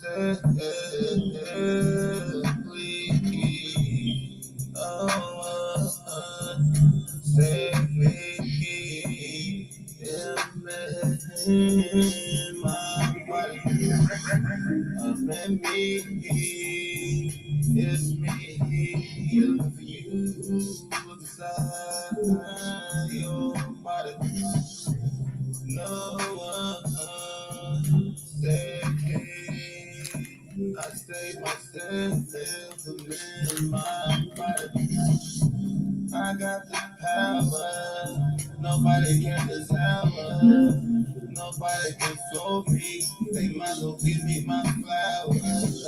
Save me in my body. It's me. Looking for you inside your body. No one save me. I save myself in my body. I got the power. Nobody can discover. Nobody can fool me. They might as well give me my flowers.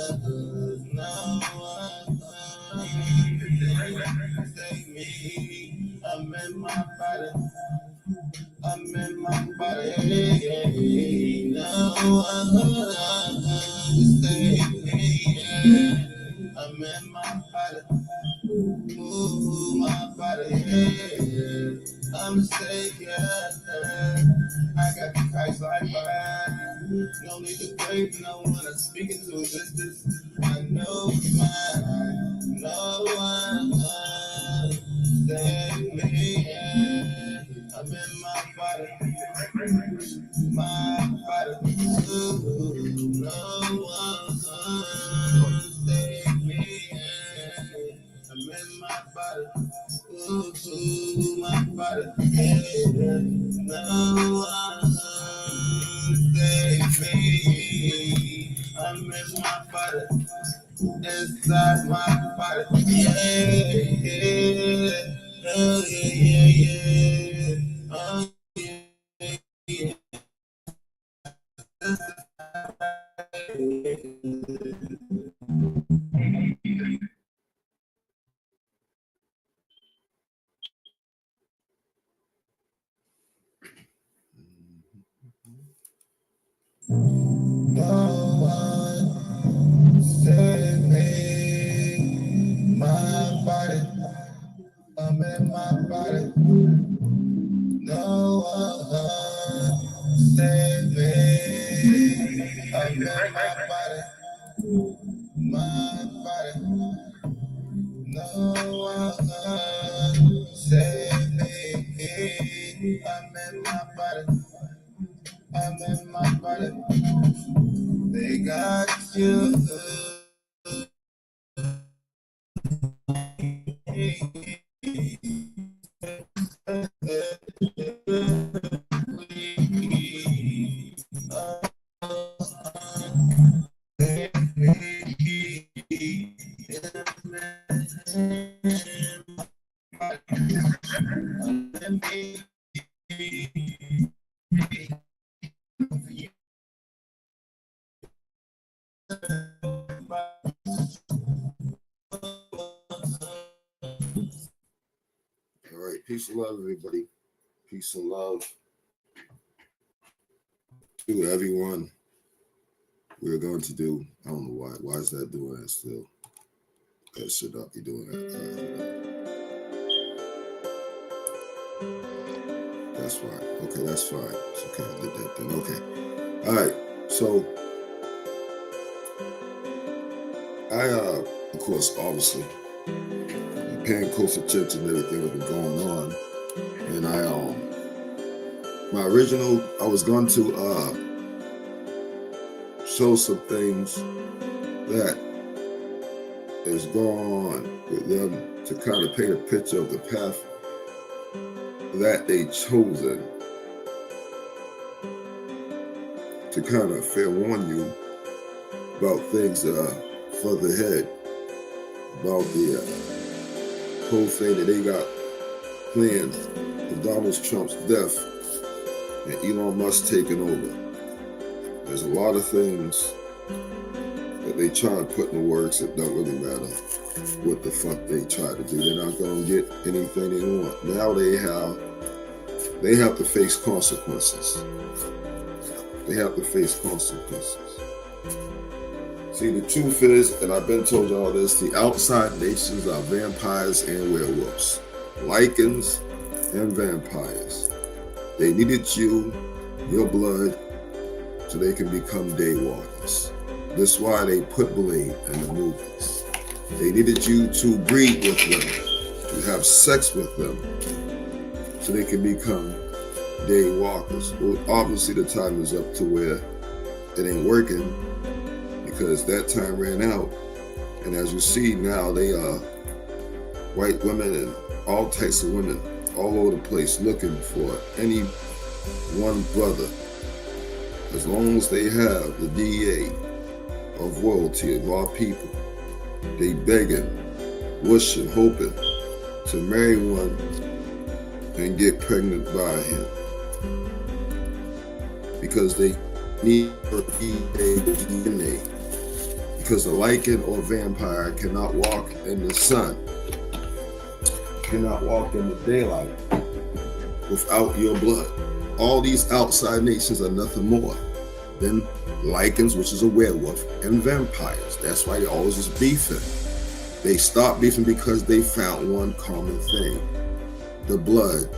No one save me. I'm in my body. I'm in my body. No one save me. I'm in my body. Ooh, my body. I'm safe, yeah. I got the Christ like mine. No need to pray for no one. I'm speaking to existence. I know mine. No one save me. Yeah. I'm in my body. My body. Ooh, no one save me. Yeah. I'm in my body. Ooh, my body. Yeah. No one save me. I'm in my body. Inside my body. Yeah, yeah. Oh, yeah, yeah, yeah. Oh, yeah, yeah. No one save me. My body. I'm in my body. No one save me. I'm in my body. My body. No one save me. I'm in my body. I'm in my body. They got you. All right, peace and love, everybody. Peace and love to everyone. We're going to do, I don't know why. Why is that doing that still? That should not be doing that. That's fine. Okay, that's fine. It's okay, I did that then. Okay. All right. So, of course, obviously, paying close attention to everything that's been going on. And I was going to show some things that is going on with them to kind of paint a picture of the path that they chosen to kind of fair warn you about things that are further ahead, about the whole thing that they got planned of Donald Trump's death and Elon Musk taking over. There's a lot of things that they try to put in the works that don't really matter what the fuck they try to do. They're not going to get anything they want. Now they have to face consequences. They have to face consequences. See, the truth is, and I've been told y'all this, the outside nations are vampires and werewolves. Lycans and vampires. They needed you, your blood, so they can become daywalkers. That's why they put Blade in the movies. They needed you to breed with them, to have sex with them, so they can become day walkers. Well, obviously the time is up to where it ain't working because that time ran out. And as you see now, they are white women and all types of women all over the place looking for any one brother. As long as they have the DA of royalty of our people, they begging, wishing, hoping to marry one and get pregnant by him. Because they need her DNA. Because a lichen or vampire cannot walk in the sun, cannot walk in the daylight without your blood. All these outside nations are nothing more than lichens, which is a werewolf, and vampires. That's why they always was beefing. They stopped beefing because they found one common thing, the blood,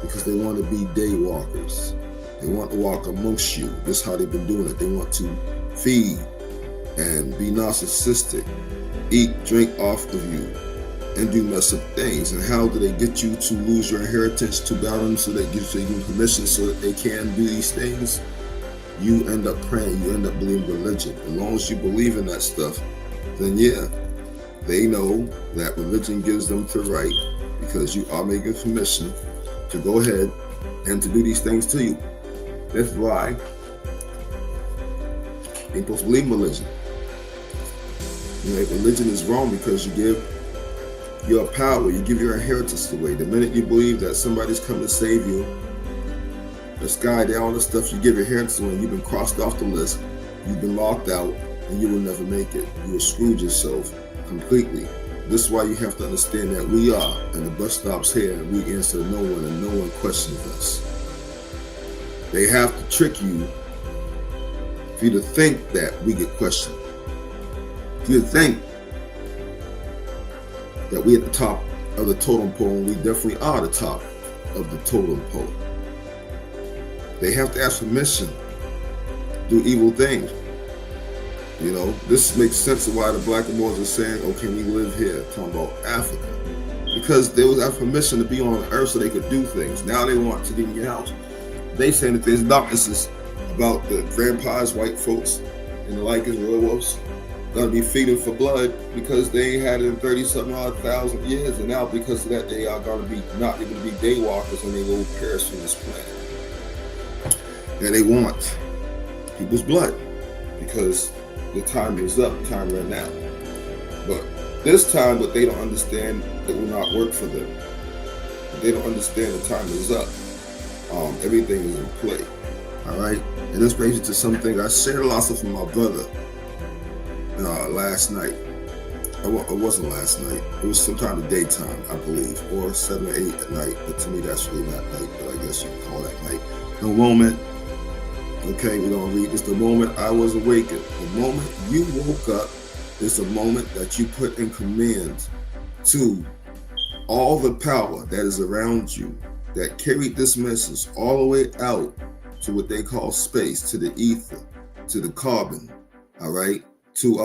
because they want to be day walkers. They want to walk amongst you. This is how they've been doing it. They want to feed and be narcissistic, eat, drink off of you, and do mess up things. And how do they get you to lose your inheritance to them so they give you permission so that they can do these things? You end up praying, you end up believing religion. As long as you believe in that stuff, then yeah, they know that religion gives them the right, because you are making permission to go ahead and to do these things to you. That's why you're supposed to believe in religion. You know, religion is wrong because you give your power, you give your inheritance away. The minute you believe that somebody's coming to save you, the sky, all the stuff, you give your inheritance away, you've been crossed off the list, you've been locked out, and you will never make it. You will screw yourself completely. This is why you have to understand that we are, and the bus stop's here, and we answer no one, and no one questions us. They have to trick you for you to think that we get questioned. For you to think that we at the top of the totem pole, and we definitely are the top of the totem pole. They have to ask permission to do evil things. You know, this makes sense of why the black and whites are saying, oh, can we live here? Talking about Africa. Because they was have permission to be on the earth so they could do things. Now they want to get in your house. They saying that there's darknesses about the vampires, white folks, and the lichens, werewolves, gonna be feeding for blood because they ain't had it in 30-something odd thousand years, and now because of that they are gonna be not even be day walkers and they will perish from this planet. And they want people's blood because the time is up, the time ran out. But this time, what they don't understand, it will not work for them. They don't understand the time is up. Everything is in play. All right, and this brings me to something I shared a lot of stuff with my brother last night. It wasn't last night. It was sometime in the daytime, I believe, or 7 or 8 at night. But to me, that's really not night, but I guess you can call that night. The moment, okay, we're gonna read this. The moment I was awakened, the moment you woke up, is the moment that you put in command to all the power that is around you, that carried this message all the way out to what they call space, to the ether, to the carbon, all right, to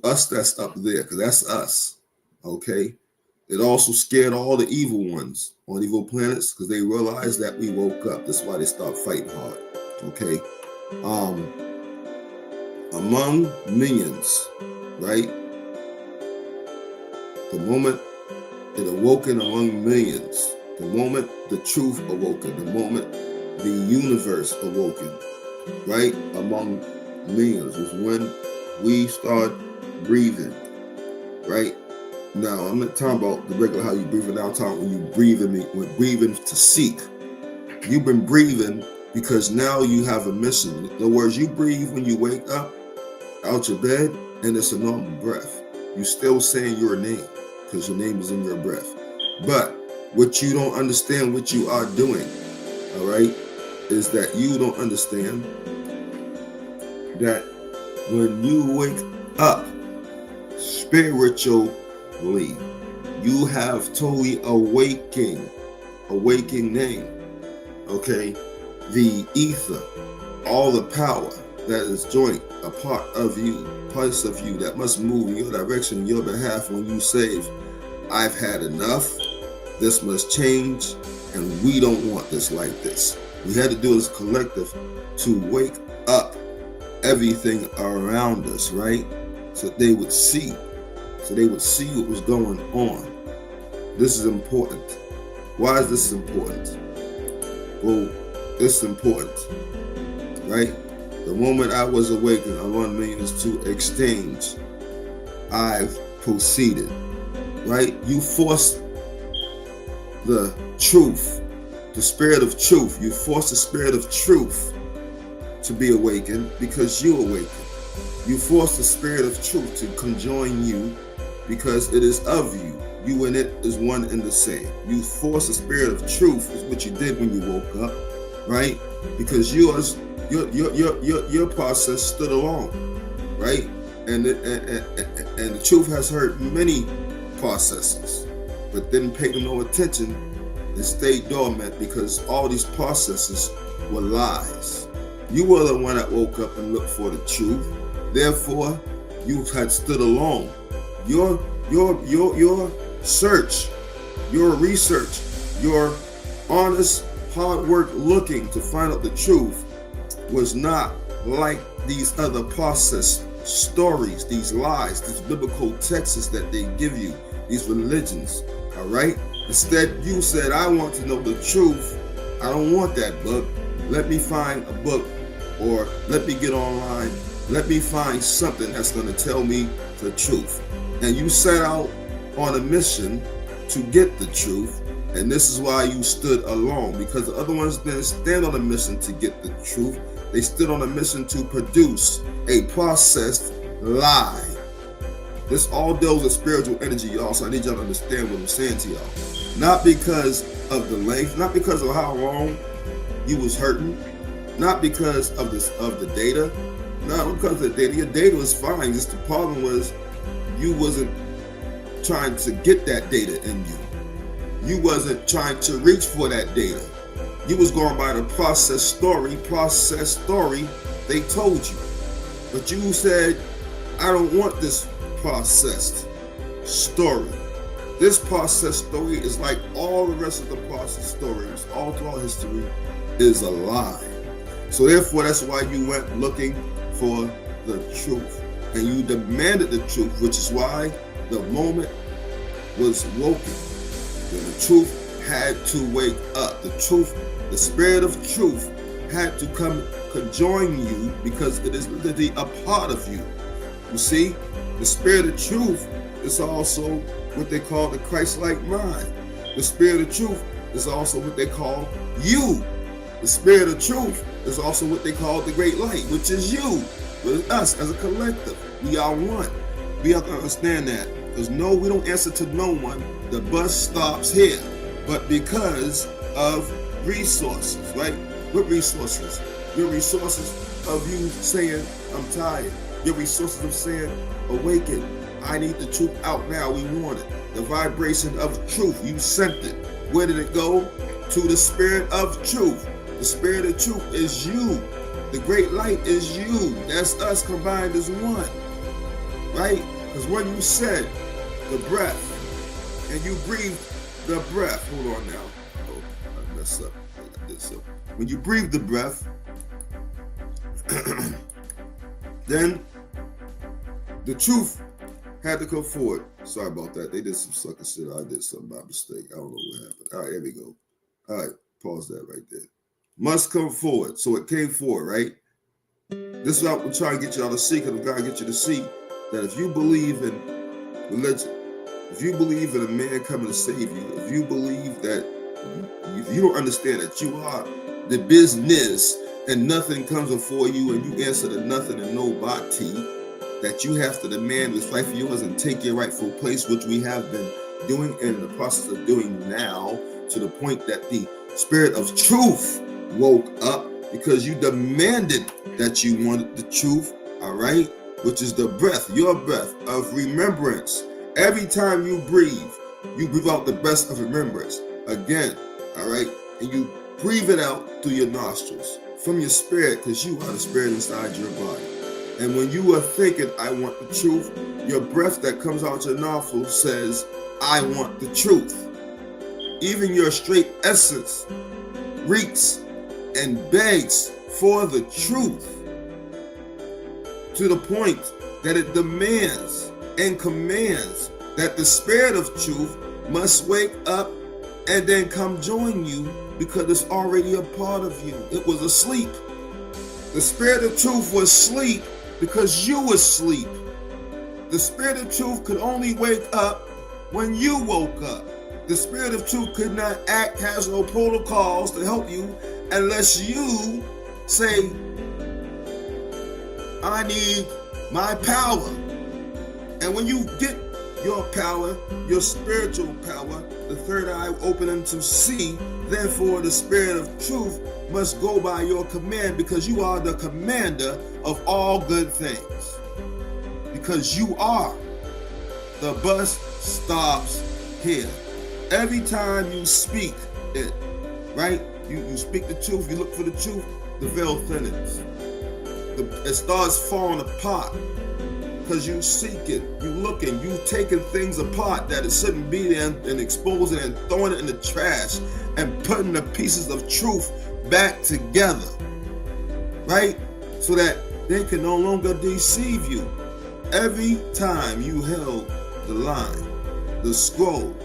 us that's up there, because that's us, okay? It also scared all the evil ones on evil planets because they realized that we woke up. That's why they start fighting hard, okay? Among millions, right? The moment it awoken among millions, the moment the truth awoken, the moment the universe awoken, right, among millions was when we start breathing, right? Now, I'm not talking about the regular how you breathe. Now I'm talking when you breathe in, when breathing to seek. You've been breathing because now you have a mission. In other words, you breathe when you wake up out your bed, and it's a normal breath. You still saying your name because your name is in your breath. But what you don't understand, what you are doing, all right, is that you don't understand that when you wake up spiritually, you have totally awakening, okay, the ether, all the power that is joint, a part of you, parts of you that must move in your direction, in your behalf when you say, I've had enough, this must change, and we don't want this like this. We had to do as a collective to wake up everything around us, right? So they would see. So they would see what was going on. This is important. Why is this important? Well, it's important, right? The moment I was awakened, I wanted means to exchange. I've proceeded, right? You forced the truth, the spirit of truth. You forced the spirit of truth to be awakened because you awakened. You forced the spirit of truth to conjoin you because it is of you. You and it is one and the same. You forced the spirit of truth is what you did when you woke up, right? Because your process stood alone, right? And the truth has heard many processes, but didn't pay no attention and stayed dormant because all these processes were lies. You were the one that woke up and looked for the truth. Therefore, you had stood alone. Your search, your research, your honest hard work looking to find out the truth was not like these other process stories, these lies, these biblical texts that they give you, these religions, all right? Instead, you said, I want to know the truth. I don't want that book. Let me find a book, or let me get online. Let me find something that's going to tell me the truth. And you set out on a mission to get the truth. And this is why you stood alone, because the other ones didn't stand on a mission to get the truth. They stood on a mission to produce a processed lie. This all deals with spiritual energy, y'all. So I need y'all to understand what I'm saying to y'all. Not because of the length, not because of how long you was hurting, not because of the data, not because of the data. Your data was fine. Just the problem was you wasn't trying to get that data in you. You wasn't trying to reach for that data. You was going by the process story they told you. But you said, I don't want this processed story. This process story is like all the rest of the process stories, all throughout history, is a lie. So therefore, that's why you went looking for the truth. And you demanded the truth, which is why the moment was woken. When the truth had to wake up. The truth, the spirit of truth had to come conjoin you because it is literally a part of you. You see, the spirit of truth is also what they call the Christ-like mind. The spirit of truth is also what they call you. The spirit of truth is also what they call the great light, which is you, with us as a collective. We are one. We have to understand that. Because no, we don't answer to no one. The bus stops here. But because of resources, right? What resources? Your resources of you saying, I'm tired. Your resources of saying, awaken. I need the truth out now. We want it. The vibration of truth. You sent it. Where did it go? To the spirit of truth. The spirit of truth is you. The great light is you. That's us combined as one. Right? Because when you said the breath and you breathed the breath, hold on now. Oh, I messed up. I did so. When you breathe the breath, then the truth had to come forward. Sorry about that. They did some sucker shit. I did something by mistake. I don't know what happened. All right, here we go. All right, pause that right there. Must come forward. So it came forward, right? This is what I'm trying to get y'all to see, because I'm trying to get you to see that if you believe in religion, if you believe in a man coming to save you, if you believe that you don't understand that you are the business and nothing comes before you and you answer to nothing and nobody, that you have to demand this right for yours and take your rightful place, which we have been doing and in the process of doing now, to the point that the spirit of truth woke up because you demanded that you wanted the truth, all right, which is the breath, your breath of remembrance. Every time you breathe out the breath of remembrance again, all right, and you breathe it out through your nostrils from your spirit, because you are the spirit inside your body. And when you are thinking, I want the truth, your breath that comes out your nostril says, I want the truth. Even your straight essence reeks and begs for the truth, to the point that it demands and commands that the spirit of truth must wake up and then come join you, because it's already a part of you. It was asleep. The spirit of truth was asleep because you were asleep. The spirit of truth could only wake up when you woke up. The spirit of truth could not act, has no protocols to help you unless you say, I need my power. And when you get your power, your spiritual power, the third eye opening to see, therefore the spirit of truth must go by your command, because you are the commander of all good things. Because you are. The bus stops here. Every time you speak it, right? You speak the truth, you look for the truth, the veil thinnens. It starts falling apart. Because you seek it, you looking, you taking things apart that it shouldn't be there, and exposing it and throwing it in the trash and putting the pieces of truth back together, right? So that they can no longer deceive you. Every time you held the line, the scroll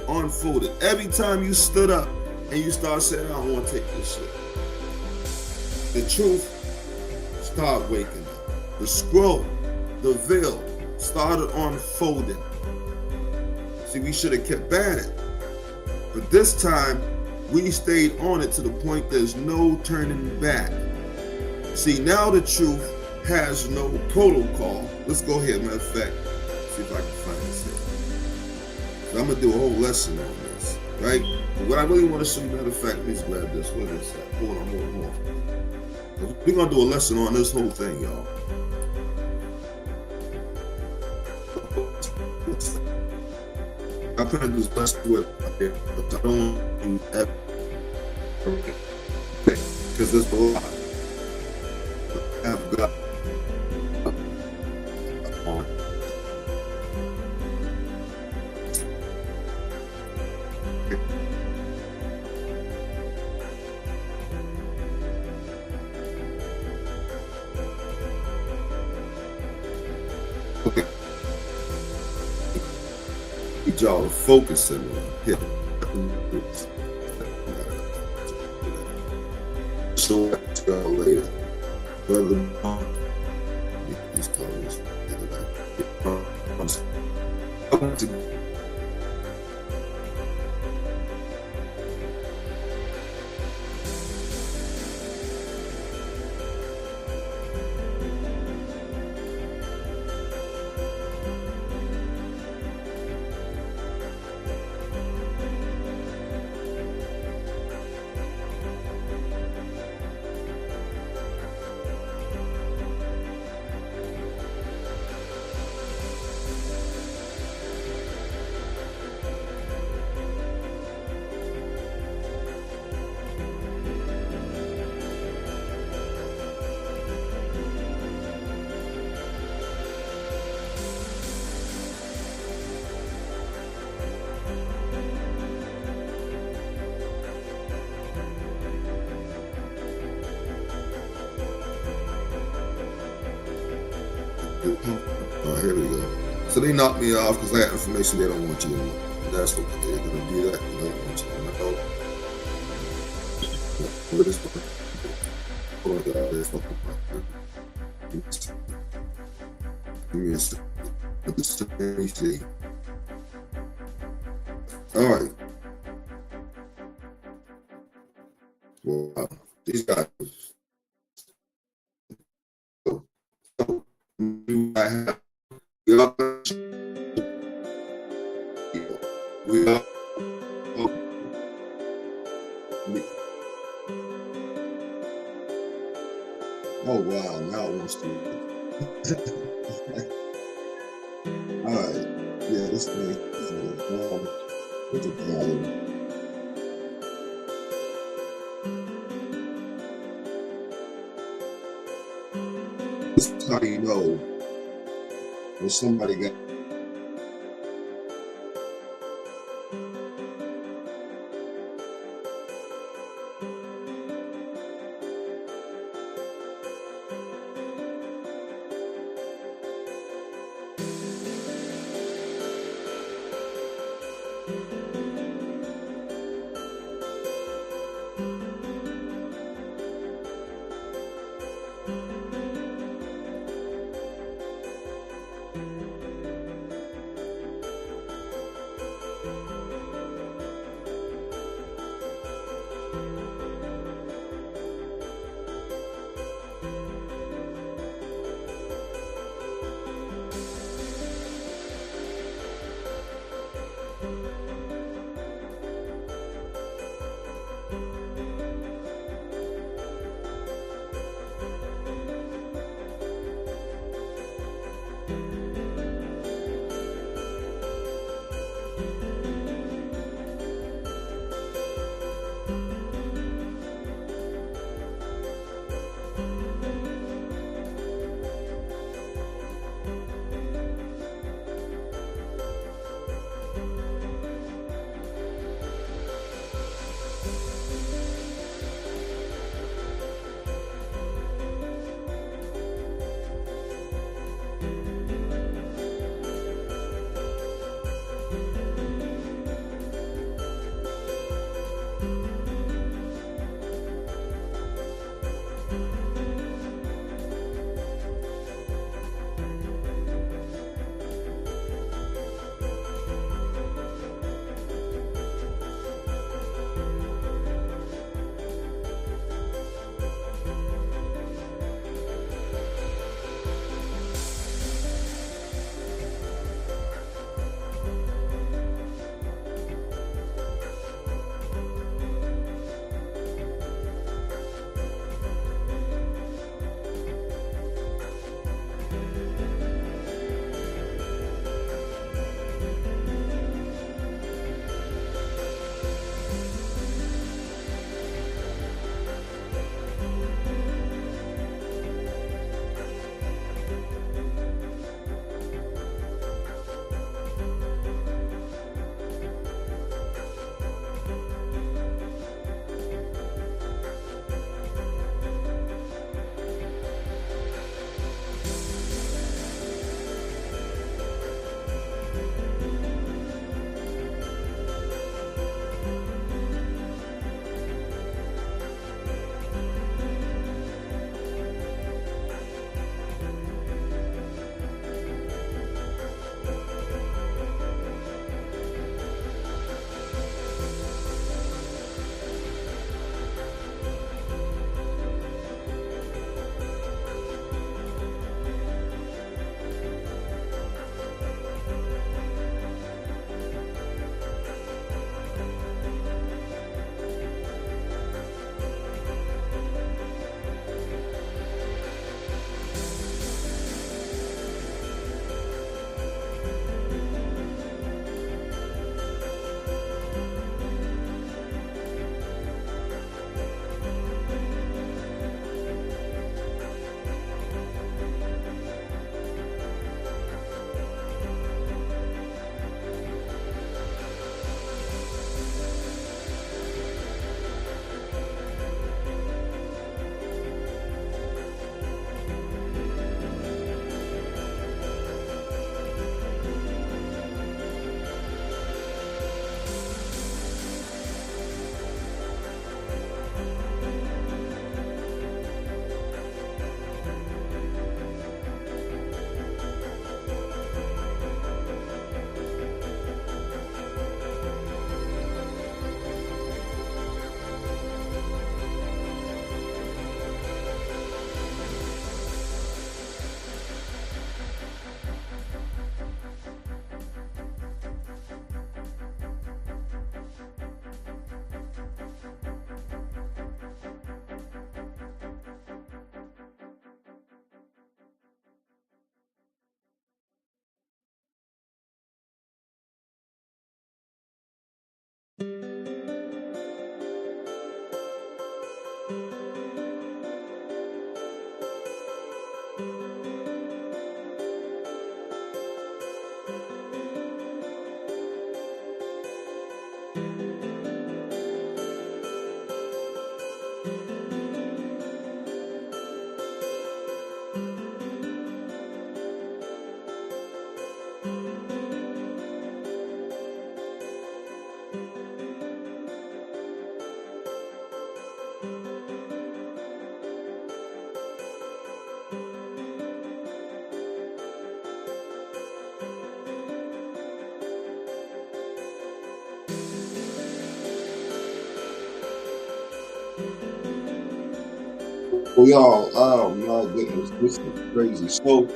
unfolded, every time you stood up and you start saying, I don't want to take this shit, the truth started waking up. The scroll, the veil started unfolding. See, we should have kept at it. But this time, we stayed on it to the point there's no turning back. See, now the truth has no protocol. Let's go ahead, matter of fact, see if I can find this here. So I'm gonna do a whole lesson on this, right? But what I really want to show you, matter of fact, please grab this. What is that? Hold on. We're gonna do a lesson on this whole thing, y'all. I plan to do this lesson with it, but I don't want to ever, because there's a lot I've got on. Okay. Need y'all to focus in on here. So that's later. Brother, these colors. Oh, here we go. So they knocked me off because I had information they don't want you to know. That's what they're going to do. That they don't want you to know. What is it? Oh my God, there's nothing. Give me a second. Let me see. All right. Wow. These guys. I have. We are. Oh wow! Now it wants to. All right. Yeah, this thing is with the volume. know when somebody got Oh, y'all, oh my goodness, this is crazy. So,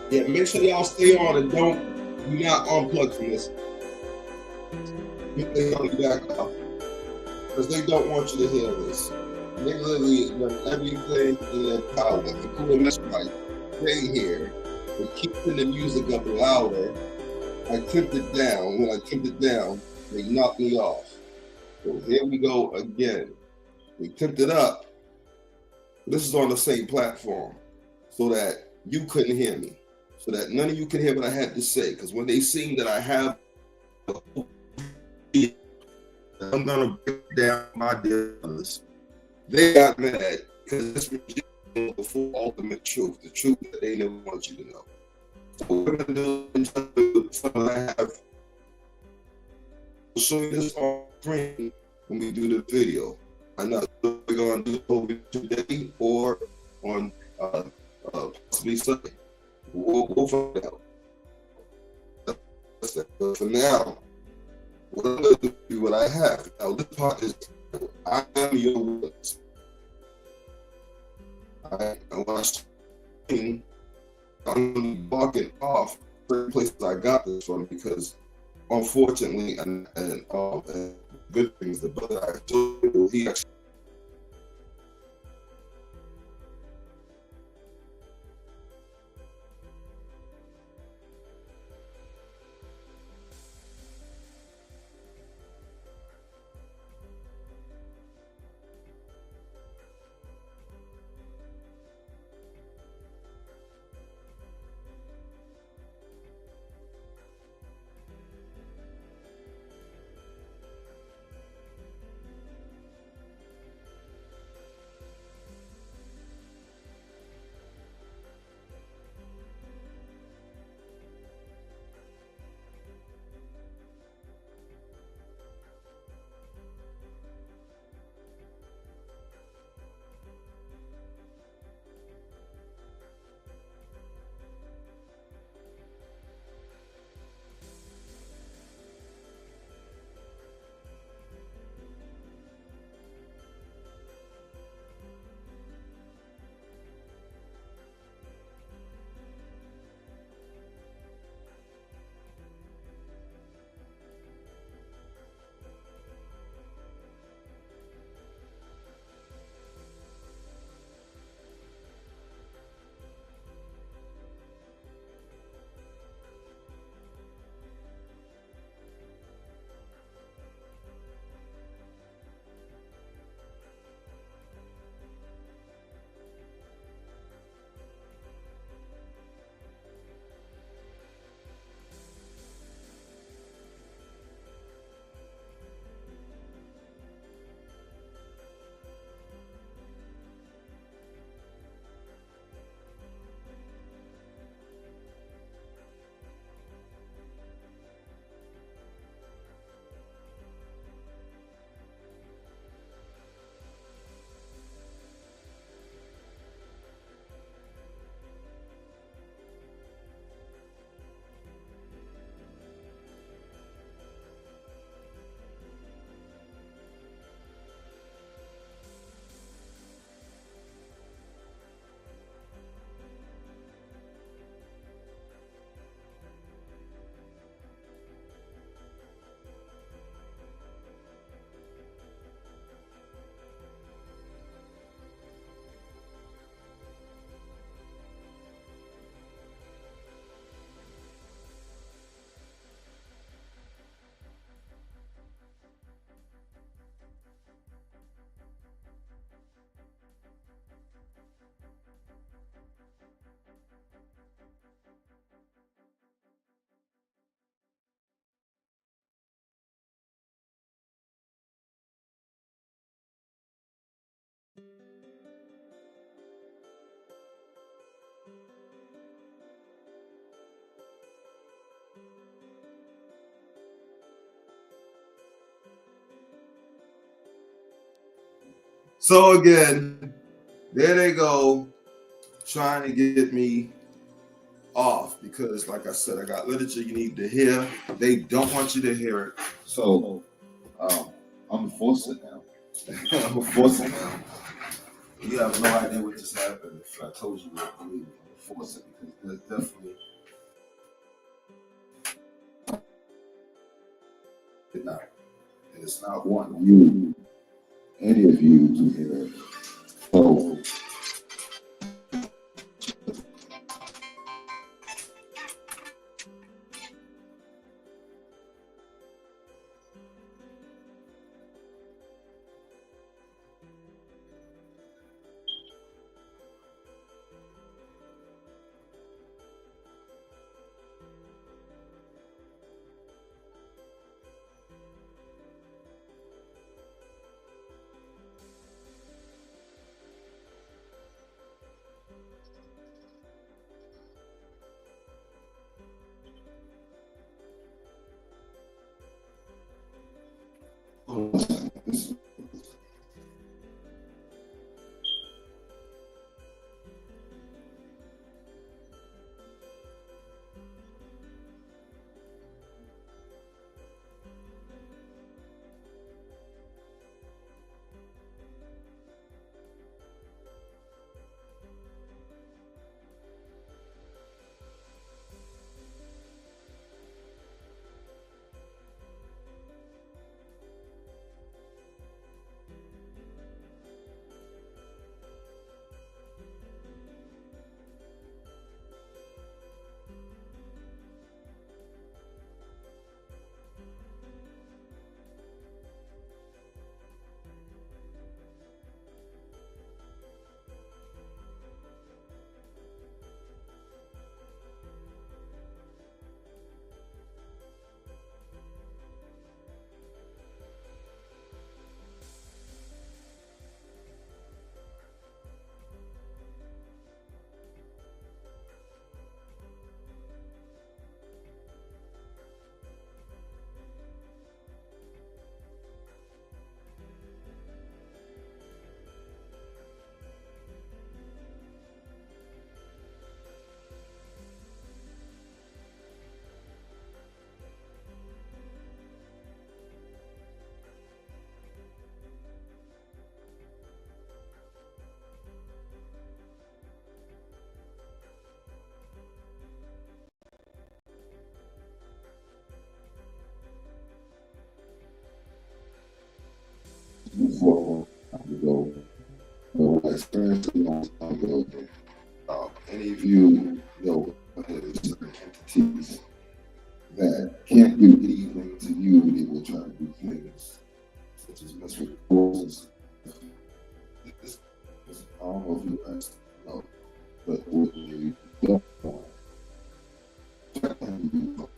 yeah, make sure y'all stay on and do not unplug from this. They don't do that because they don't want you to hear this. They literally done everything in their power, including this mic, stay here, and keeping the music up louder. I tipped it down. When I tipped it down, they knocked me off. So here we go again. We tipped it up. This is on the same platform so that you couldn't hear me, so that none of you could hear what I had to say. Because when they seen that I have, I'm going to break down my dealers. They got mad because this was the full ultimate truth, the truth that they never want you to know. So we're going to do something I have. I'll show you this on screen when we do the video. I'm not sure we're going to do it over today or on possibly Sunday. We'll find out. But for now, what I'm going to do, what I have. Now, this part is, I am your witness. And when I start, I'm going to be barking off certain places I got this from because, unfortunately, and good things, the brother I told you, he actually. So again, there they go, trying to get me off because, like I said, I got literature you need to hear. They don't want you to hear it. So I'm gonna force it now. I'm gonna force it now. You have no idea what just happened. If I told you, what, believe me, I'm gonna force it because there's definitely not, and it's not wanting you, any of you, to hear it. So before I go, what I experienced a long time ago, any of you know there's certain entities that can't do anything to you, they will try to do things such as mess with rules. I don't know if you guys know, but what they don't want, try to do,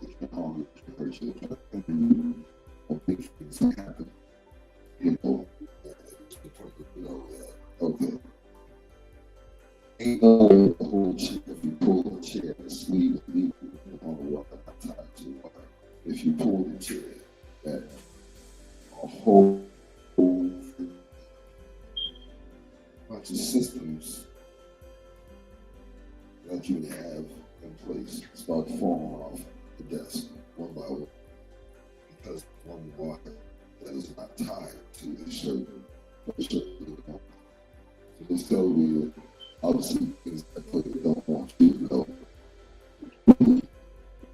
they can harm you, can hurt you, try to do, or make things happen, you know, okay. Ain't no way to hold chair if you pull a chair, the sleeve and leave it on the water, not tied to water. If you pull the chair, that a whole bunch of systems that you have in place start falling off the desk one by one because one water that is not tied to a certain. So this tells me obviously things that they don't want you to know.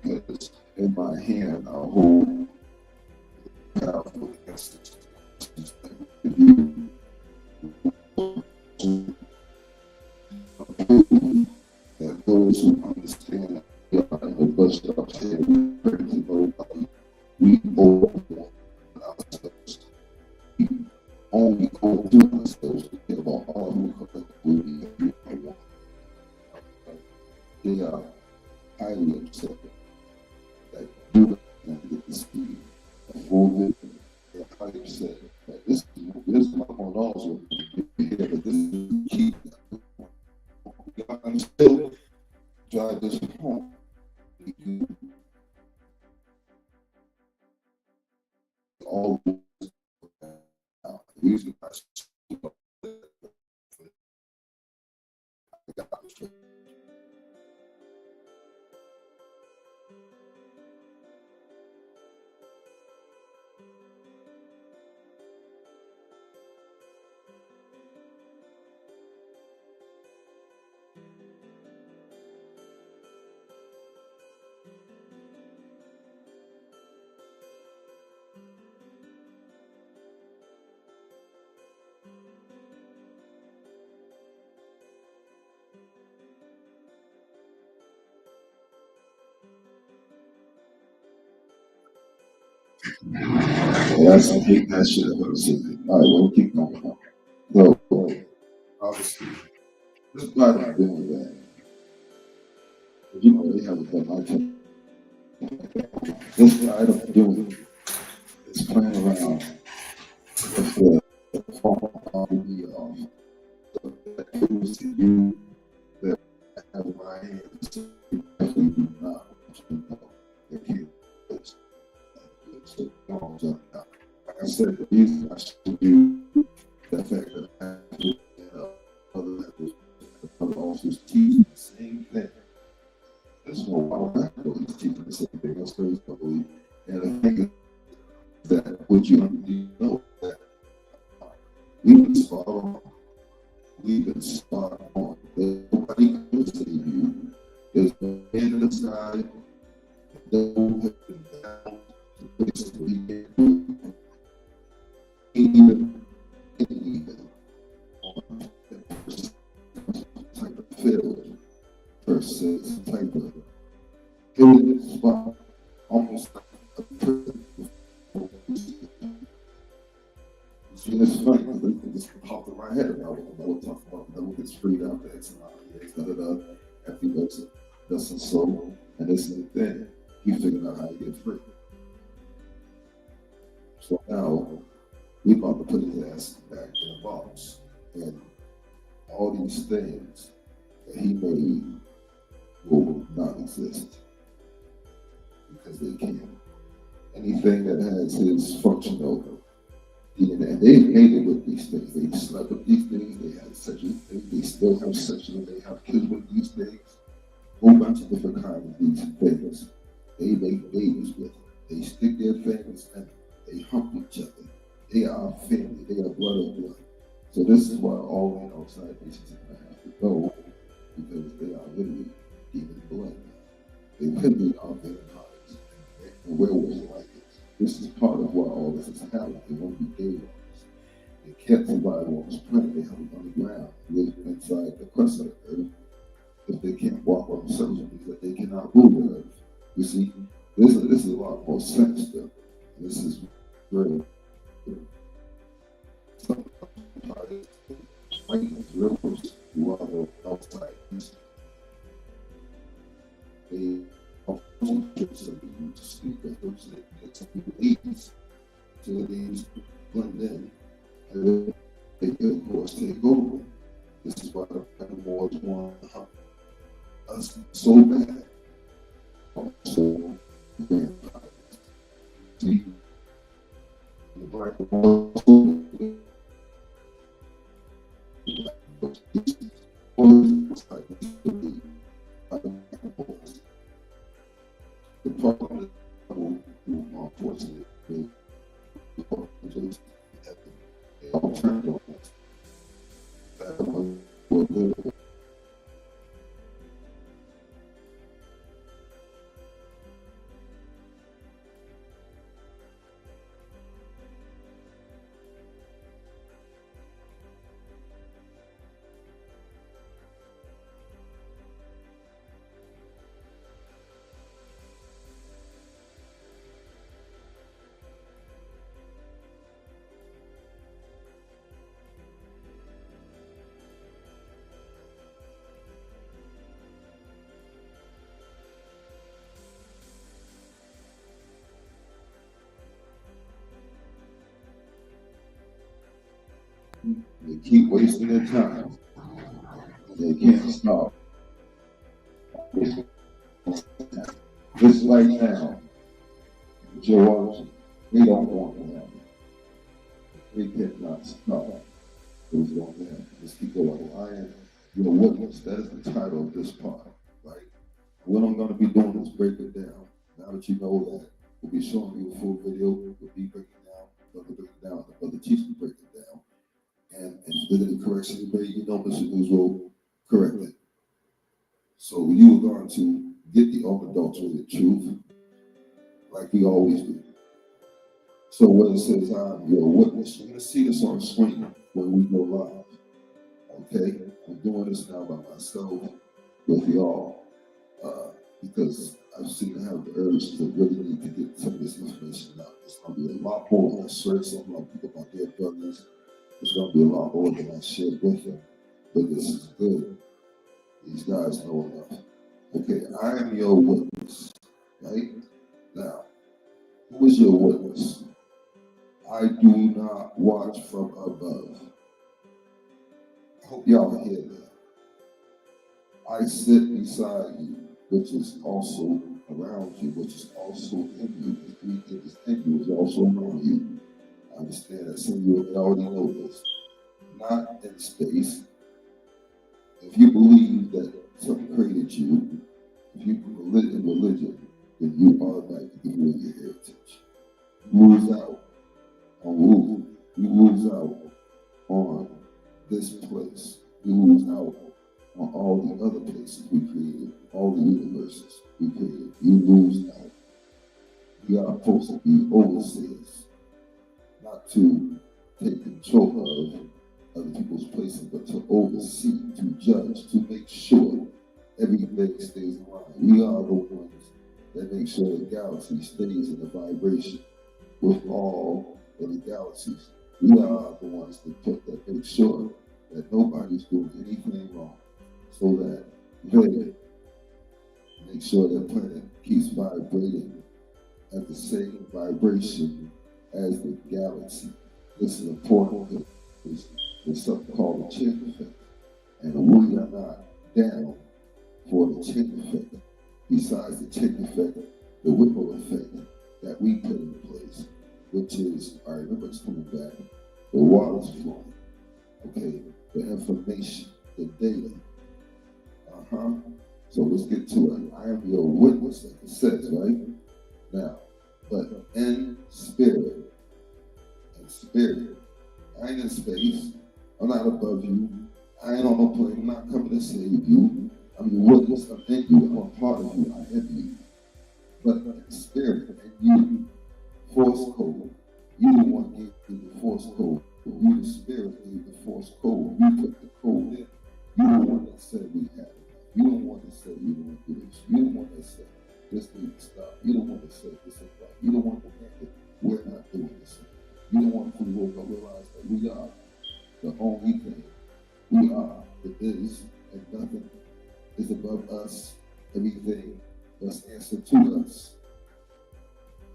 Because in my hand I hold powerful instances that those who understand God and bust up said we pray to nobody. We all want ourselves. We only go to ourselves to give our all who collectively be everyone. They are highly upset that you don't get to see the full vision. They're highly upset that this is not on also here, but this is key. I'm still drive this home. All reason I Yeah, that's some big that shit I've ever seen. All right, we'll keep going. So, obviously, this part of doing that, you know, they haven't done my time. This part of doing is playing around with the phone of the tools to you that have in my hands. Definitely do not want to know the kids. So, like I said, the reason I should do the fact that I have to, other levels, other officers teach the same thing. There's no automatically teaching the same thing. That's crazy, I believe. And the thing is that what you know that we've been spot on. We've been spot on. Nobody can save you. There's no man in the sky. No have been down to places where you can't do it. Even type of field versus type of building spot, almost like a prison. See, it's funny because it just popped in my head about what I was talking about. That gets freed out the X amount of years, after he does some soul, and this and that, he figured out how to get free. So now we about to put his ass back in the box, and all these things that he made will not exist because they can't. Anything that has his functional DNA, and they made it with these things. They slept with these things. They had sexual things. They still have sexual. They have kids with these things. A whole bunch of different kinds of these things. They make babies with it. They stick their fingers in it. They hump each other. They are family. They are blood of blood. So this is why all the outside nations are going to have to go, because they are literally demon blood. They literally are vampires and werewolves like it. This is part of why all this is happening. They want to be gay ones. They can't survive on this planet. They have to be on the ground, live inside the crust of the earth. If they can't walk on themselves, it means that they cannot move the earth. You see, this is a lot more sense though. This is very rivers who are the outside. They often to speak of those that some people eat, so they just blend in, and then they could, of course, take over. This is why the animals want to hunt us so bad. Also, see, the black world. The problem who unfortunately they all turned on us. That was good. They keep wasting their time. They can't stop. Just like now, Joe, they don't want to happen. They cannot stop. What's going to happen? Just keep going. You know what? That is the title of this part. Right? What I'm going to be doing is break it down. Now that you know that, we'll be showing you a full video. We'll be breaking it down. We'll break it down. The other teacher will break it down. And if there's any correction you made, you know Mr. News will correct it. So you are going to get the unadulterated truth, like we always do. So when it says I'm your witness, you're going to see this on screen when we go live. Okay? I'm doing this now by myself with y'all because I seem to have the urge to really need to get some of this information out. It's going to be a lot more. I shared something about their brothers. It's going to be a lot more than I shared with them. But this is good. These guys know enough. Okay, I am your witness. Right? Now, who is your witness? I do not watch from above. I hope y'all hear that. I sit beside you, which is also around you, which is also in you. The three things in you is also around you. I understand that some of you already know this. Not in space. If you believe that something created you, if you believe in religion, then you automatically give away your heritage. You lose out on rule. You lose out on this place. You lose out on all the other places we created, all the universes we created. You lose out. We are supposed to be overseers, not to take control of other people's places, but to oversee, to judge, to make sure everything stays in line. We are the ones that make sure the galaxy stays in the vibration with all of the galaxies. We are the ones that make sure that nobody's doing anything wrong, so that they make sure that planet keeps vibrating at the same vibration as the galaxy. This is important because there's something called the chain effect, and we are not down for the chain effect. Besides the chain effect, the ripple effect that we put in place, which is, all right, remember it's coming back, the water's flowing, okay, the information, the data. So let's get to it. I am your witness, like it says, right? Now, but in spirit, I ain't in space. I'm not above you. I ain't on no plane. I'm not coming to save you. I'm your witness. I'm in you. I'm a part of you. I am you. But in spirit, and you, force code. You the one gave me the force code. You, the spirit, gave the force code. You put the code in. You the one that said we had it. You don't want to say you don't do this. You don't want to say this needs to stop. You don't want to say this is right. You don't want to think that we're not doing this. You don't want to realize that we are the only thing. We are the is, and nothing is above us. Everything must answer to us.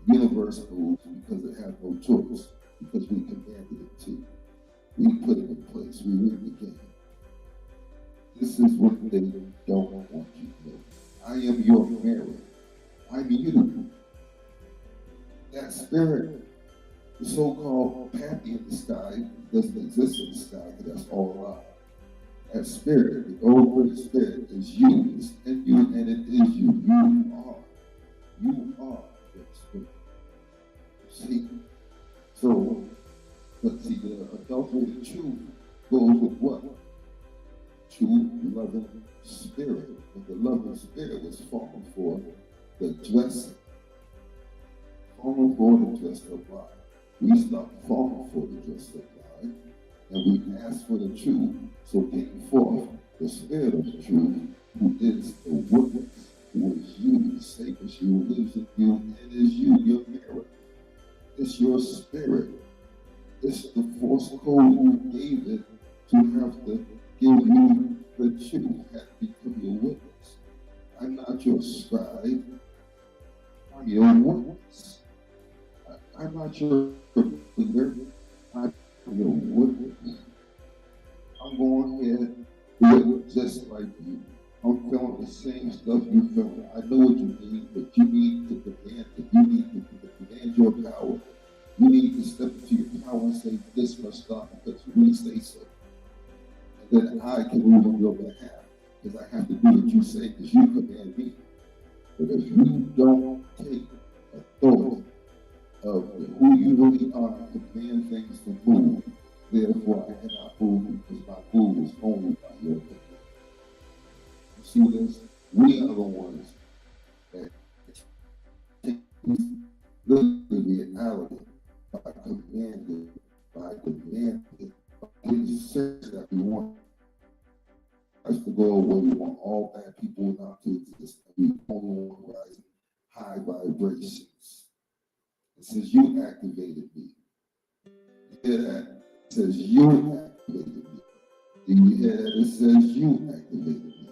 The universe moves because it has no choice, because we commanded it to. We put it in place. We win the game. This is what they don't want you to know. I am your mirror. I'm you. That spirit, the so-called pappy in the sky, doesn't exist in the sky because that's all a lie. That spirit, the old spirit, is you. It's in you and it is you. You are that spirit. See? So, but see, the adulterated truth goes with what? True loving spirit. And the loving spirit was formed for the dressing. Formed for the dressed up lie. We stopped falling for the dressed up lie, and we asked for the truth. So came forth the spirit of the truth, who is the witness, who is you, the safest you, who lives in you, and is you, your mirror. It's your spirit. It's the force code who gave it to have to give you the truth, have to become your witness. I'm not your scribe. I'm your witness. I'm not your leader. I'm your witness. I'm going here do it just like you. I'm feeling the same stuff you feel. I know what you need, but you need to demand it. You need to demand your power. You need to step into your power and say, this must stop because we say so. And then I can move on your behalf because I have to do what you say because you command me. But if you don't take authority of who you really are and command things to move, therefore I cannot move because my move is only by your command. You see this? We are the ones that take the reality by commanding, by demanding, by getting sense that we want us to go away. We want all bad people not to exist. We only want horizon high vibrations. It says you activated me. You hear that? It says you activated me. Do you hear that? It says you activated me.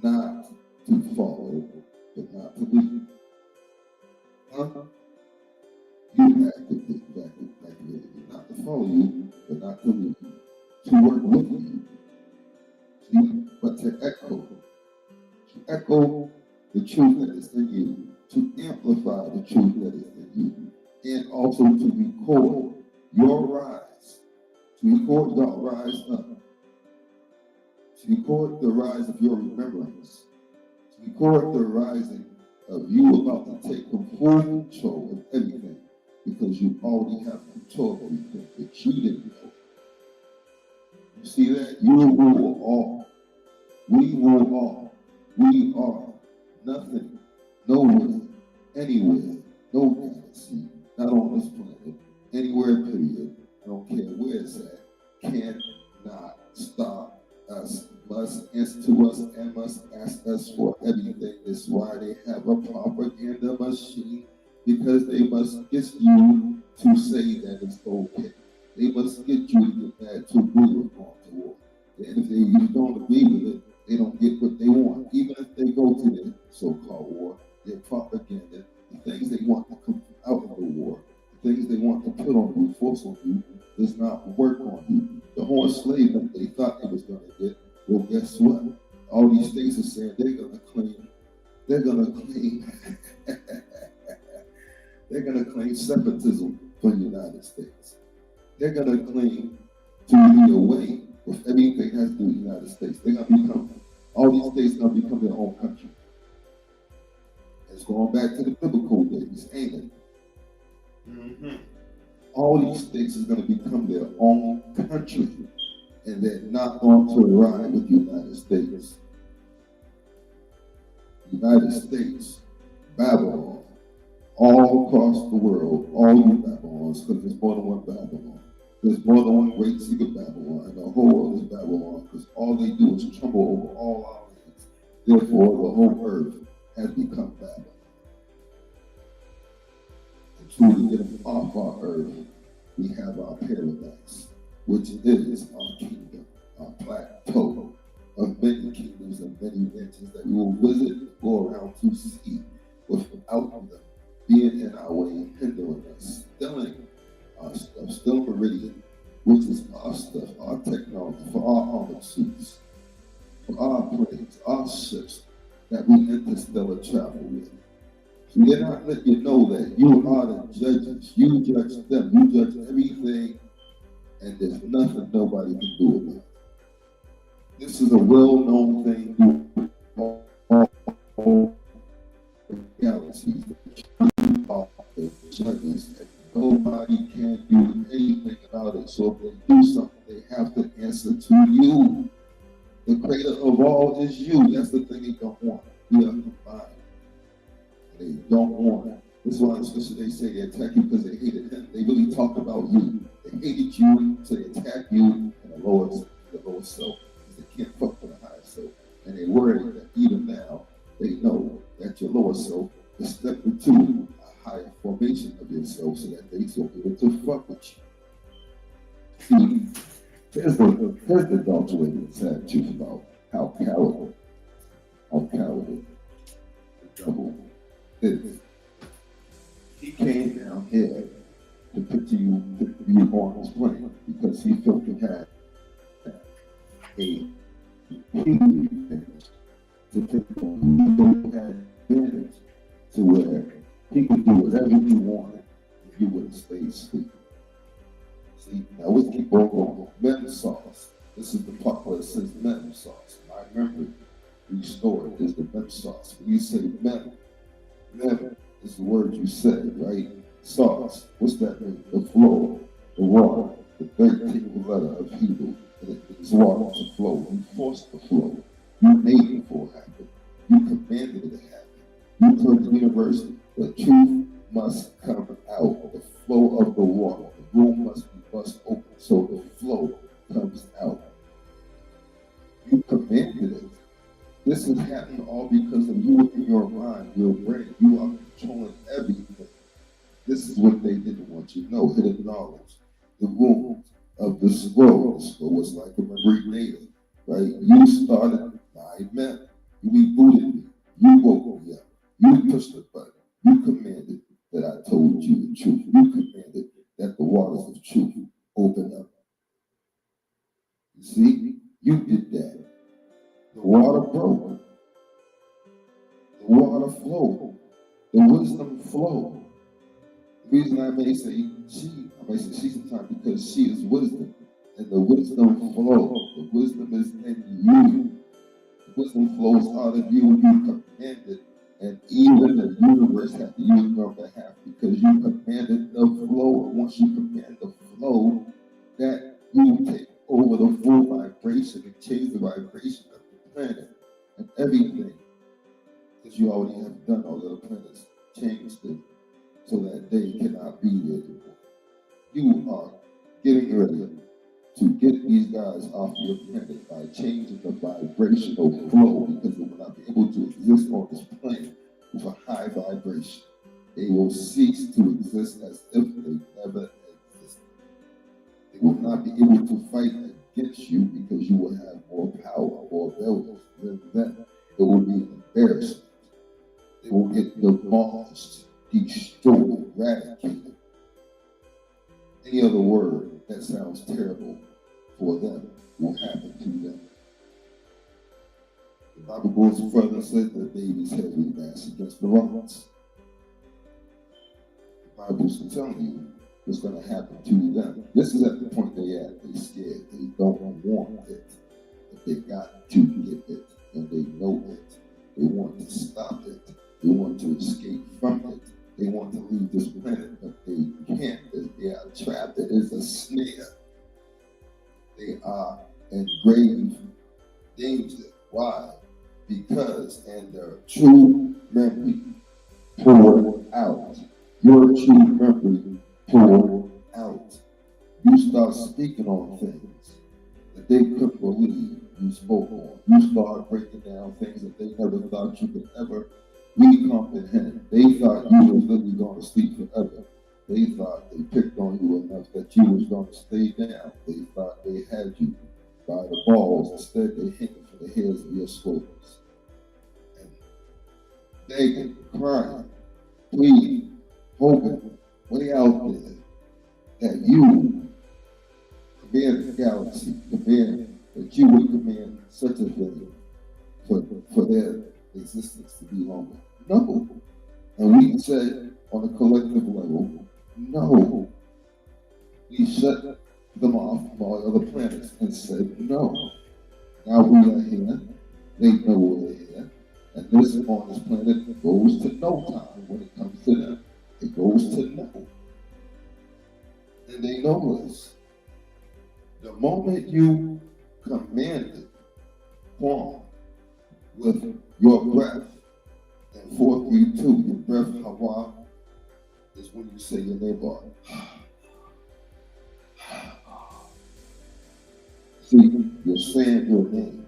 Not to follow, but not to be. Huh? You activated me. Not to follow you, but not to leave. To work with you. See? But to echo. To echo the truth that is in you. To amplify the truth that is in you. And also to record your rise. To record your rise up. To record the rise of your remembrance. To record the rising of you about to take full control of everything. Because you already have control of everything that you didn't know. You see that? You rule all. We rule all. We are nothing, nowhere, anywhere, no galaxy, not on this planet, anywhere, period. I don't care where it's at. Cannot stop us. Must answer to us and must ask us for everything. That's why they have a propaganda machine, because they must get you to say that it's okay. They must get you to get mad to agree with going to war. And if you don't agree with it, they don't get what they want. Even if they go to the so-called war, their propaganda, the things they want to come out of the war, the things they want to put on you, force on you, does not work on you. The whole enslavement they thought they was going to get, well, guess what? All these states are saying they're going to claim they're going to claim separatism for the United States. They're going to claim to be away with everything has to do with the United States. They're going to become, all these states are going to become their own country. It's going back to the biblical days, ain't it? Mm-hmm. All these states is going to become their own country, and they're not going to ride with the United States. United States, Babylon, all across the world, all you Babylons, because there's more than one Babylon. There's more than one great secret Babylon, and the whole world is Babylon, because all they do is tremble over all our lands. Therefore, the whole earth has become Babylon. And truly get them off our earth, we have our paradise, which is our kingdom, our plateau of many kingdoms and many mansions that we will visit and go around to see without them being in our way, hindering us, stealing our stuff, still Meridian, which is our stuff, our technology, for our armored suits, for our planes, our ships that we interstellar travel with. So they're not letting you know that you are the judges. You judge them. You judge everything, and there's nothing nobody can do about it. This is a well-known thing through all galaxies. You are the judges, and nobody can do anything about it. So if they do something, they have to answer to you. The creator of all is you. That's the thing they don't want. We are combined. They don't want it. This is why in Scripture they say they attack you because they hated him. They really talk about you. They hated you, so they attack you in the lower self. Because they can't fuck with the higher self. And they worry that even now, they know that your lower self is stepped into a higher formation of yourself so that they will be able to fuck with you. See, here's the adulterated sad truth about how cowardly the devil is. He came down here to put you on his plane because he felt he had a kingly advantage to take on. He had advantage to where he could do whatever he wanted if you would have stayed asleep. See, now let's keep on going. Mem sauce. This is the part where it says mem sauce. I remember restored is the mem sauce. When you say mem is the word you said, right? Sauce. What's that mean? The flow, the water, the 13th letter of Hebrew. And it means water to flow. You forced the flow. You made it for happen. You commanded it to happen. You told the universe the truth must come out. The flow of the water. The room must be bust open so the flow comes out. You commanded it. This is happening all because of you in your mind, your brain. You are controlling everything. This is what they didn't want you to know. It acknowledged the wound of the scroll. The scroll was like a memory data, right? You started, I meant, you rebooted me. You woke me up. You pushed the button. You commanded that I told you the truth. You commanded that the waters of truth open up. You see, you did that. The water broke. The water flowed. The wisdom flowed. The reason I may say she sometimes because she is wisdom. And the wisdom flows. The wisdom is in you. The wisdom flows out of you. You commanded. And even the universe had to use your behalf because you commanded the flow. And once you command the flow, that you take over the full vibration and change the vibration of the planet and everything. Because you already have done all of the planets, changed it so that they cannot be there anymore. You are getting ready to get these guys off your planet by changing the vibrational flow because they will not be able to exist on this planet with a high vibration. They will cease to exist as if they never existed. They will not be able to fight against you because you will have more power, more abilities than them. It will be an embarrassment. They will get demolished, destroyed, eradicated. Any other word that sounds terrible for them will happen to them. The Bible goes further and says that baby's head will dash against the rocks. The Bible's telling you what's going to happen to them. This is at the point they're at. They're scared. They don't want it. But they got to get it. And they know it. They want to stop it. They want to escape from it. They want to leave this planet, but they can't. They are trapped. It is a snare. They are in grave danger. Why? Because and their true memory poured out. Your true memory poured out. You start speaking on things that they couldn't believe you spoke on. You start breaking down things that they never thought you could ever comprehend. They thought you was literally going to sleep forever. They thought they picked on you enough that you was going to stay down. They thought they had you by the balls. Instead, they hanging for the hairs of your shoulders. And begging, crying, pleading, hoping, way out there, that you command the galaxy, that you would command such a thing for their existence to be longer. No. And we said on a collective level, no. We shut them off from all other planets and said no. Now we are here. They know we're here. And this on this planet goes to no time when it comes to them. It goes to no. And they know this. The moment you commanded form with your breath, and 4, 3, 2, your breath, Hawa, is when you say your name on. See, you're saying your name.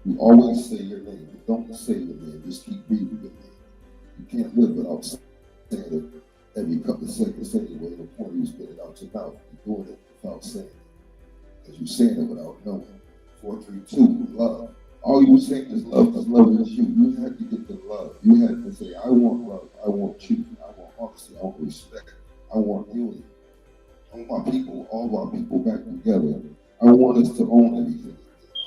You always say your name. You don't say your name, just keep breathing your name. You can't live without saying it every couple of seconds anyway. The point you spit it out your mouth. You're doing it without saying it. Because you're saying it without knowing. 4, 3, 2, love. All you saying is love, because love is you. You had to get the love. You had to say, I want love, I want truth, I want honesty, I want respect, I want unity. I want my people, all of our people back together. I want us to own everything.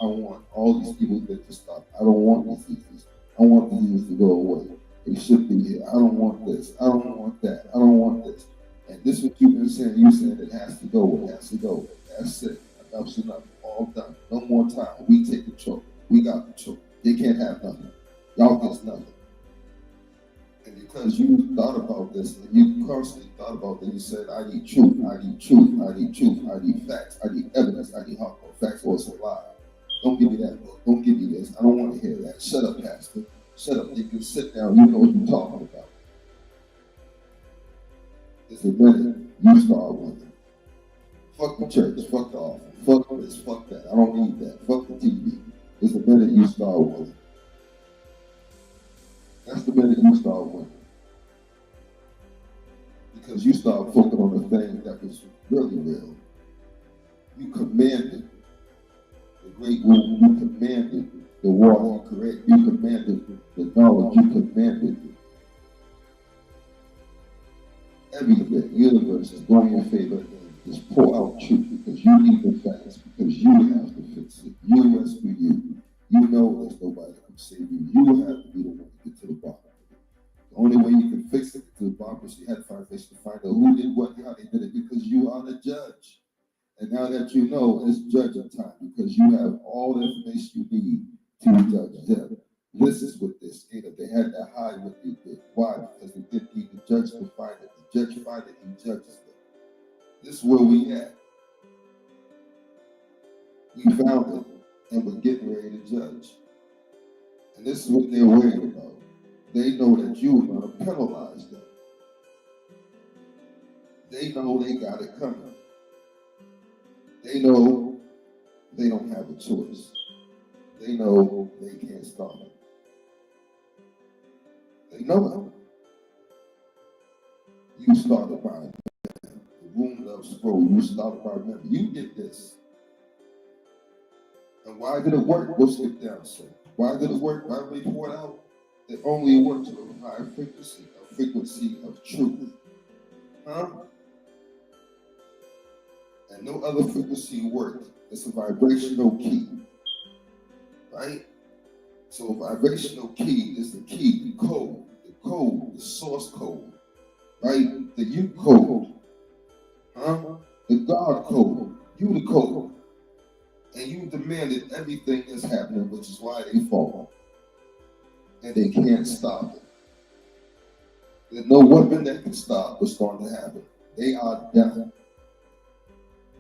I want all these people to stop. I don't want diseases. I want diseases to go away. They should be here. I don't want this. I don't want that. I don't want this. And this is what you've been saying. You said it has to go. It has to go. That's it. Enough's enough. All done. No more time. We take control. We got control. They can't have nothing. Y'all get nothing. And because you thought about this, and you constantly thought about this, you said, I need truth, I need truth, I need truth, I need facts, I need evidence, I need hardcore facts, or it's a lie. Don't give me that book. Don't give me this. I don't want to hear that. Shut up, Pastor. Shut up. You can sit down. You know what you're talking about. It's a minute you start winning. Fuck the church. Fuck the office. Fuck this. Fuck that. I don't need that. Fuck the TV. It's a minute you start winning. That's the minute you start winning. Because you start focusing on the thing that was really real. You commanded the great womb, you commanded the water, you commanded the knowledge, you commanded everything. The universe is going in your favor and just pour out truth because you need the facts, because you have to fix it. You rescue you. You know there's nobody that can save you. You have to be the one to get to the bottom. The only way you can fix it to the bottom is you had to find out who did what, how they did it, because you are the judge. And now that you know, it's judging time because you have all the information you need to judge them. This is what they skated. They had to hide what they did. Why? Because they didn't need the judge to find it. The judge find it, he judges them. This is where we at. We found it, and we're getting ready to judge. And this is what they're worried about. They know that you are going to penalize them. They know they got it coming. They know they don't have a choice. They know they can't stop it. They know it. You started by the womb of scroll. You started by remember. You did this. And why did it work? Go skip down, sir. Why did it work? Why did we pour it out? It only works with a high frequency of truth. Huh? And no other frequency worked. It's a vibrational key. Right? So a vibrational key is the key, the code, the source code. Right? The you code. Huh? The God code. You the code. And you demanded everything that's happening, which is why they fall. And they can't stop it. There's no weapon that can stop what's going to happen. They are done.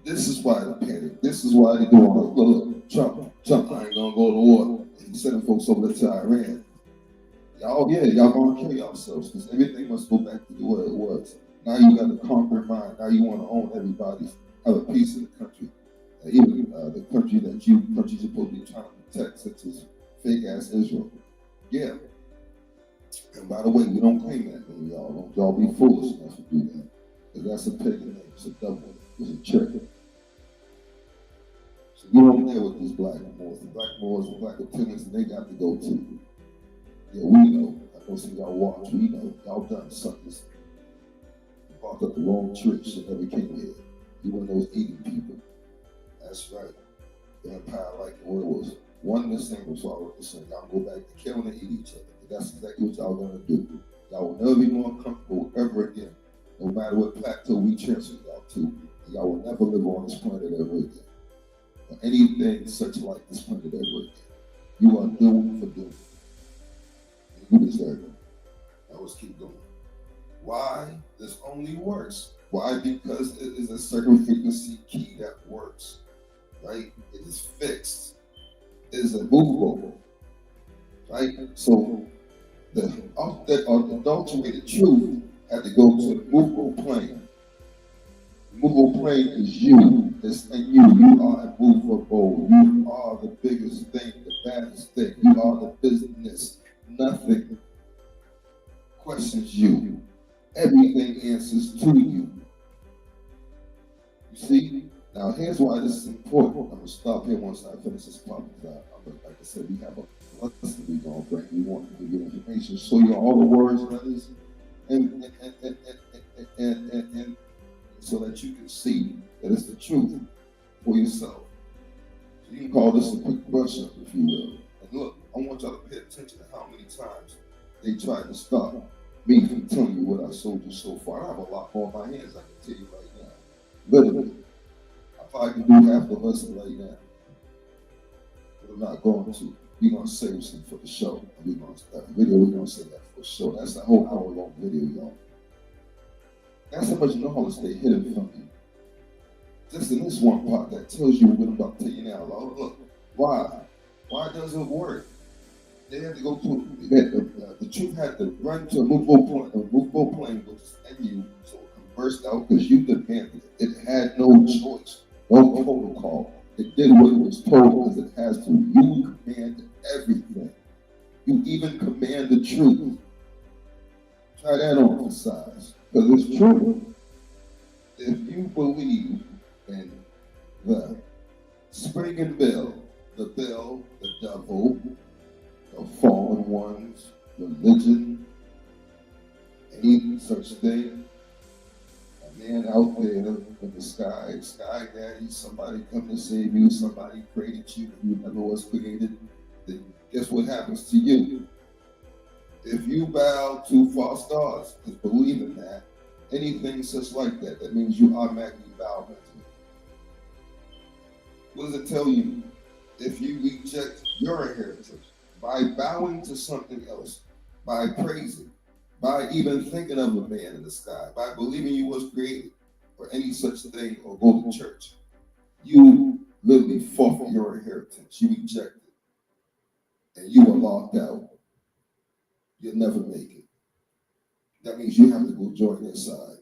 This is why they panic. This is why they do all this. Look, Trump, I ain't gonna go to war. He's sending folks over to Iran. Y'all gonna kill yourselves because everything must go back to the way it was. Now you got a conquering mind. Now you want to own everybody, have a piece of the country. Even the country that countries supposed to be trying to protect, such as fake ass Israel. Yeah. And by the way, we don't claim that name, y'all. Don't y'all be foolish enough to do that. Because that's a pagan name. It's a devil. It's a church. So you don't deal with these black Moors. The black Moors and black Attendants, and they got to go too. Yeah, we know. I know some of y'all watch. We know. Y'all done suckers. You barked up the wrong tricks and never came here. You one of those eating people. That's right. The empire like it was. One and the same was all the same. Y'all go back to killing and eat each other. That's exactly what y'all gonna do. Y'all will never be more comfortable ever again. No matter what plateau we transfer y'all to. Y'all will never live on this planet ever again. Or anything such like this planet ever again. You are doomed for doom. And you deserve it. Now let's keep going. Why? This only works. Why? Because it is a certain frequency key that works. Right? It is fixed. It is immovable. Right? So the adulterated truth had to go to the movable plane. The movable plane is you. It's in you. You are immovable. You are the biggest thing, the baddest thing. You are the business. Nothing questions you. Everything answers to you. You see? Now here's why this is important. I'm going to stop here once I finish this part. Like I said, we have a lesson we're going to bring. We want to give information, show you all the words, brothers, and so that you can see that it's the truth for yourself. So you can call this a quick brush up, if you will. And look, I want y'all to pay attention to how many times they tried to stop me from telling you what I showed you so far. I have a lot more in my hands, I can tell you right now. Literally. I probably can do half the lesson right now. But I'm not going to. We're going to save some for the show. We're going to save that for the show. That's a whole hour-long video, y'all. That's how much knowledge they hidden from you. Just in this one part that tells you what I'm about to tell you now. Look, why? Why does it work? They had to go to, the truth had to run to a movable plane, which is in you, so it can burst out because you demanded it. It had no choice, no protocol. It did what it was told because it has to. You command everything. You even command the truth. Try that on for size, because it's true. If you believe in the springing bell, the devil, the fallen ones, religion, any such thing, a man out there in the sky daddy, somebody come to save you, somebody created you, you never was created, then guess what happens to you? If you bow to false gods, just believe in that, anything such like that, that means you automatically bow into it. What does it tell you? If you reject your inheritance by bowing to something else, by praising, by even thinking of a man in the sky, by believing you was created, or any such thing, or go to church, you literally forfeit your inheritance. You reject it, and you are locked out. You'll never make it. That means you have to go join their side.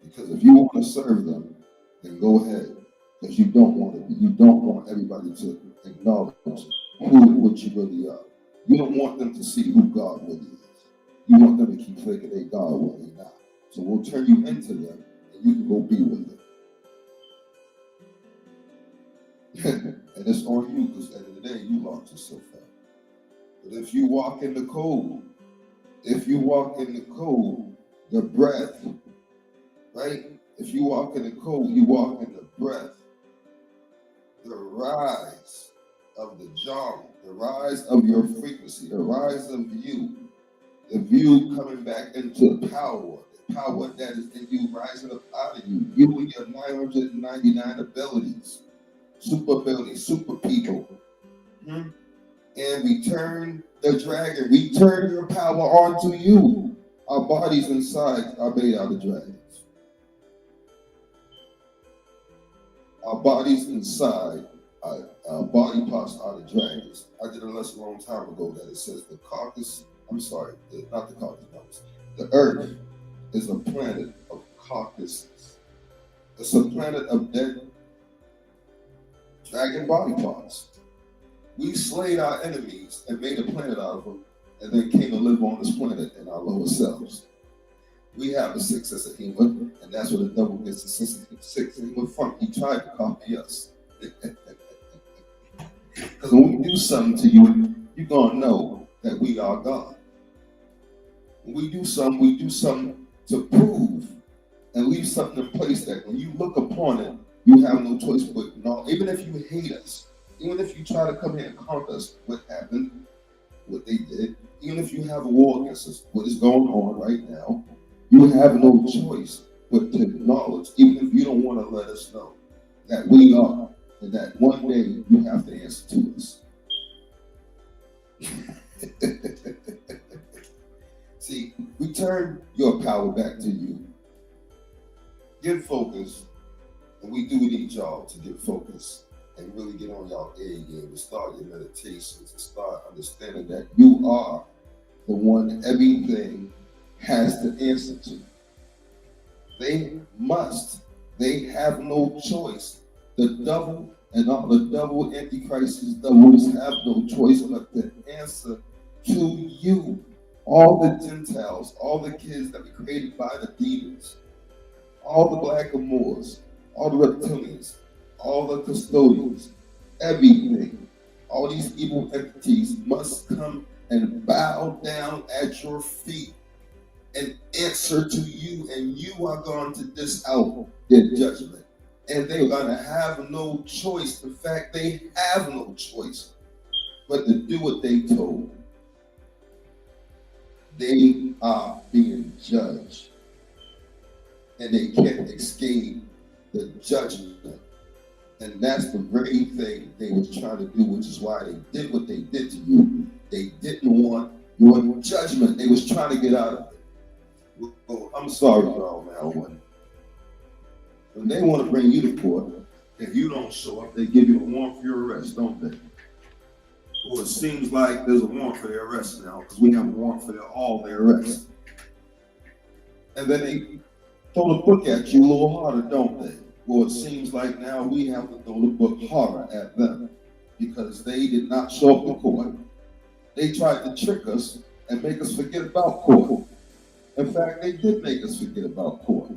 Because if you want to serve them, then go ahead. Because you don't want everybody to acknowledge what you really are. You don't want them to see who God really is. You want them to keep thinking they God when they're not. So we'll turn you into them, and you can go be with them. And it's on you, because at the end of the day, you locked yourself out. But if you walk in the cold, the breath, right? If you walk in the cold, you walk in the breath. The rise of the genre, the rise of your frequency, the rise of you, the view coming back into the power that is in you, rising up out of you, you and your 999 abilities, super people. And return the dragon, return your power onto you. Our bodies inside are made out of dragons. Our bodies inside, our body parts are the dragons. I did a lesson a long time ago that it says the earth is a planet of carcasses. It's a planet of dead dragon body parts. We slayed our enemies and made a planet out of them, and then came to live on this planet in our lower selves. We have a sixth sense of humor, and that's where the devil gets the sixth sense of humor from. He tried to copy us. Because when we do something to you, you're going to know that we are God. When we do something to prove and leave something in place that when you look upon it, you have no choice but no. Even if you hate us, even if you try to come here and conquer us, what happened, what they did, even if you have a war against us, what is going on right now, you have no choice but to acknowledge, even if you don't want to let us know, that we are, and that one day you have to answer to us. See, return your power back to you. Get focused, and we do need y'all to get focused and really get on y'all A game and start your meditations and start understanding that you are the one everything has to answer to. They have no choice. The devil and all the devil, antichrists, devils have no choice but to answer to you. All the Gentiles, all the kids that were created by the demons, all the black Moors, all the reptilians, all the custodians, everything, all these evil entities must come and bow down at your feet and answer to you, and you are going to dish out their judgment. And they're going to have no choice. In fact, they have no choice but to do what they told. They are being judged, and they can't escape the judgment. And that's the very thing they was trying to do, which is why they did what they did to you. They didn't want your judgment. They was trying to get out of it. Well, I'm sorry, y'all, now. When they want to bring you to court, if you don't show up, they give you a warrant for your arrest, don't they? Well, it seems like there's a warrant for their arrest now, because we have a warrant for all their arrests. And then they throw the book at you a little harder, don't they? Well, it seems like now we have to throw the book harder at them, because they did not show up to court. They tried to trick us and make us forget about court. In fact, they did make us forget about court.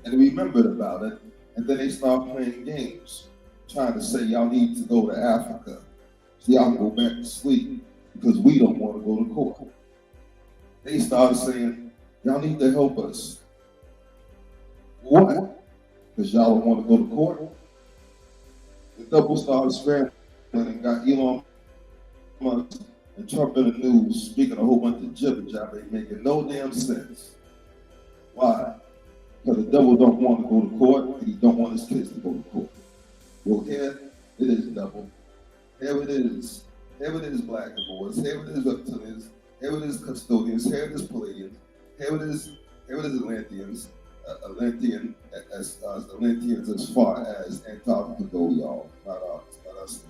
And we remembered about it, and then they started playing games, trying to say y'all need to go to Africa so y'all can go back to sleep because we don't want to go to court. They started saying, y'all need to help us. What? Because y'all don't want to go to court? The double started scrambling and got Elon Musk and Trump in the news speaking a whole bunch of jibber jabber, ain't making no damn sense. Why? Because the devil don't want to go to court and he don't want his kids to go to court. Well, here it is, devil. Here it is. Here it is, black and boys. Here it is, reptilians. Here it is, custodians. Here it is, Palladians. Here it is Atlanteans. Atlanteans as far as Antarctica go, y'all. Not us. Atlanteans.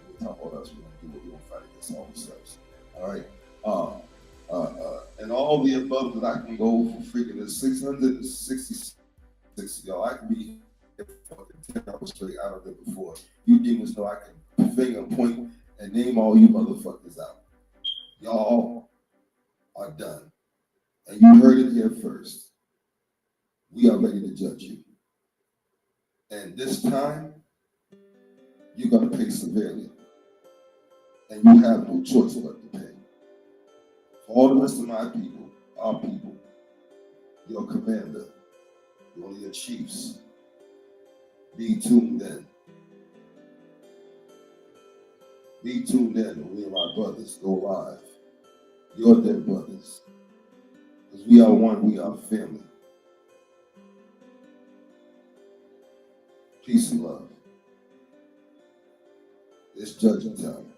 We're talking about us. We're going to do what we're going to fight against ourselves. All right. And all the above that I can go for freaking is 666, y'all. I can be fucking 10 hours straight out of it before. You demons know I can finger point and name all you motherfuckers out. Y'all are done. And you heard it here first. We are ready to judge you. And this time, you're going to pay severely. And you have no choice but to pay. For all the rest of my people, our people, your commander, one of your chiefs, be tuned in. Be tuned in when we and my brothers go live. Your dead brothers. Because we are one, we are family. Peace and love. It's judging time.